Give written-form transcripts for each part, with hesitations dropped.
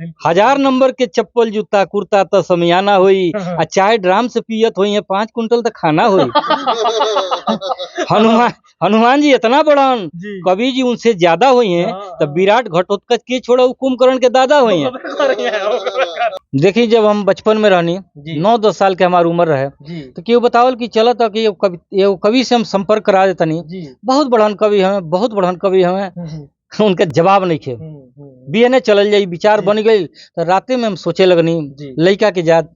1000 number के चप्पल जूता कुर्ता तो समियाना होई आ चाय ड्राम से पियत होई 5 कुंटल तो खाना होई। हनुमान जी इतना बड़न कवि जी उनसे ज्यादा हुई हैं तब विराट घटोत्कच के छोड़ा कुंभकर्ण के दादा हुई हैं। देखिए जब हम बचपन में रहनी 9-10 साल के हमारी उम्र रहे तो क्यों बतावल कि चला था कि कवि से हम संपर्क करा देता नहीं, बहुत बड़हन कवि हमें, बहुत बड़हन कवि हमें। उनका जवाब नहीं खे बीएनए चल जाई विचार बन गई तो राते में हम सोचे लगनी लड़का के जात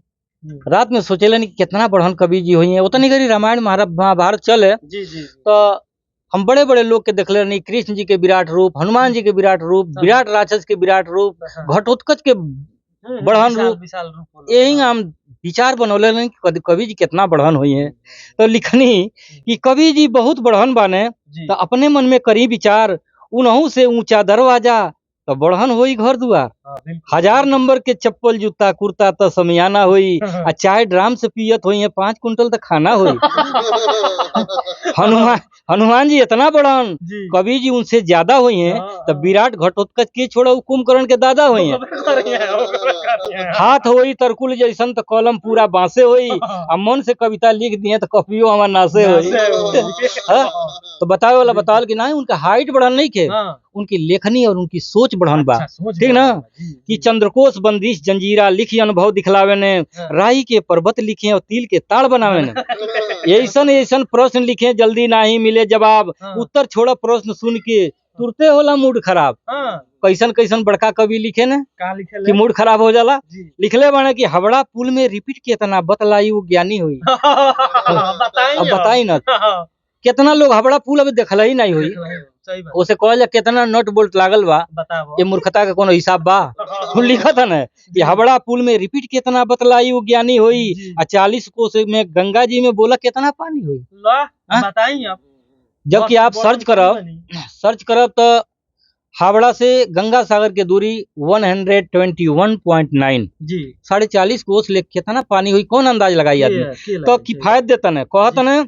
रात में सोचे लगनी कितना बड़हन कवि जी हुई है। उतनी गरी रामायण महाभारत चले तो हम बड़े बड़े लोग के देखले नहीं, कृष्ण जी के विराट रूप, हनुमान जी के विराट रूप, विराट राक्षस के विराट रूप, घटोत्कच के बढ़न रूप, यही हम विचार बनौले नहीं कि कवि जी कितना बढ़न हुई है। तो लिखनी कि कवि जी बहुत बढ़न बाने तो अपने मन में करी विचार, उनहु से ऊंचा दरवाजा तो बढ़न होई घर दुआर। 1000 नंबर के चप्पल जूता कुर्ता तो समियाना होई आ चाय ड्राम से पियत होई 5 कुंटल तो खाना होई। हनुमान जी इतना बड़न कवि जी उनसे ज्यादा हुई हैं तब विराट घटोत्कच के छोड़ा कुंभकर्ण के दादा हुई हैं। हाथ होई तरकुल जैसन तो कलम पूरा बांसे होई आ मन से कविता लिख दिए तो कॉपियो हमार नासे होई। तो बतावे वाला बतावल कि नहीं उनका हाइट बढ़न नहीं के, उनकी लेखनी और उनकी सोच बढ़न बा, ठीक ना। कि चंद्रकोश बंदिश जंजीरा लिखी अनुभव दिखलावे ने, राही के पर्वत लिखे और तिल के ताड़ बनावे ने। ऐसन ऐसन प्रश्न लिखे जल्दी नहीं मिले जवाब, उत्तर छोड़ा प्रश्न सुन के तुरते होला मूड खराब। कैसन कैसन बड़का कवि लिखे ने कि मूड खराब हो जाला। लिखले बने कि हावड़ा पुल में रिपीट कितना बतलाई वो ज्ञानी हुई। अब बताई ना कितना लोग हावड़ा पुल अभी देखला ही नहीं हुई, उसे कहल जा कितना नट बोल्ट लागल बा, ये मूर्खता का कोनो हिसाब बा। लिखा था ना कि हावड़ा पुल में रिपीट कितना बतलाई वो ज्ञानी हुई आ 40 कोस में गंगा जी में बोला कितना पानी हुई। बताइए आप जबकि आप सर्च करब तो हावड़ा से गंगा सागर की दूरी 121.9 40.5 कोस ले कितना पानी हुई, कौन अंदाज लगाई आदमी। तो किफायत देता न कहता न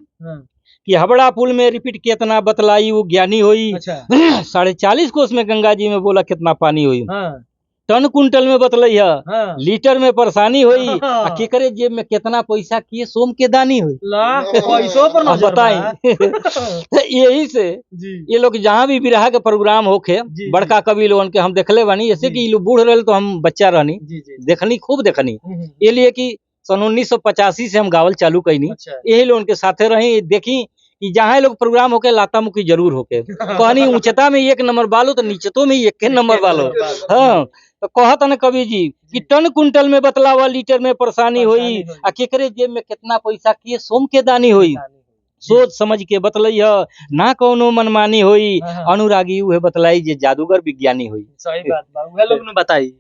कि हावड़ा पुल में रिपीट कितना बतलाई वो ज्ञानी हुई। 40.5 कोस में गंगा जी में बोला कितना पानी हुई। टन कुंटल में बतलई है, लीटर में परेशानी हुई आ केकरे जेब में कितना पैसा किए सोम के दानी हुई। बताई यही से ये लोग जहाँ भी विरह के प्रोग्राम होके बड़का कवि लोगन के हम देखले बानी, जैसे कि लोग बूढ़ रहे तो हम बच्चा रहनी देखनी, खूब देखनी। ये लिए कि सन 1985 से हम गावल चालू कैनी, यही लोगन के साथे रही, देखी कि जहाँ लोग प्रोग्राम होके लाता मुखी जरूर होके कहनी ऊंचता में 1 नंबर बालो तो नीचतो में 1 नंबर बालो। हाँ तो कहत न कवि जी कि टन कुंटल में बतलावा लीटर में परेशानी हुई आ केकरे जेब में कितना पैसा किए सोम के दानी हुई। सोच समझ के बतलई है ना कोनो मनमानी हुई, अनुरागी उहे बतलाई जे जादूगर विज्ञानी हुई। सही बात बा, उहे लोग ने बताई।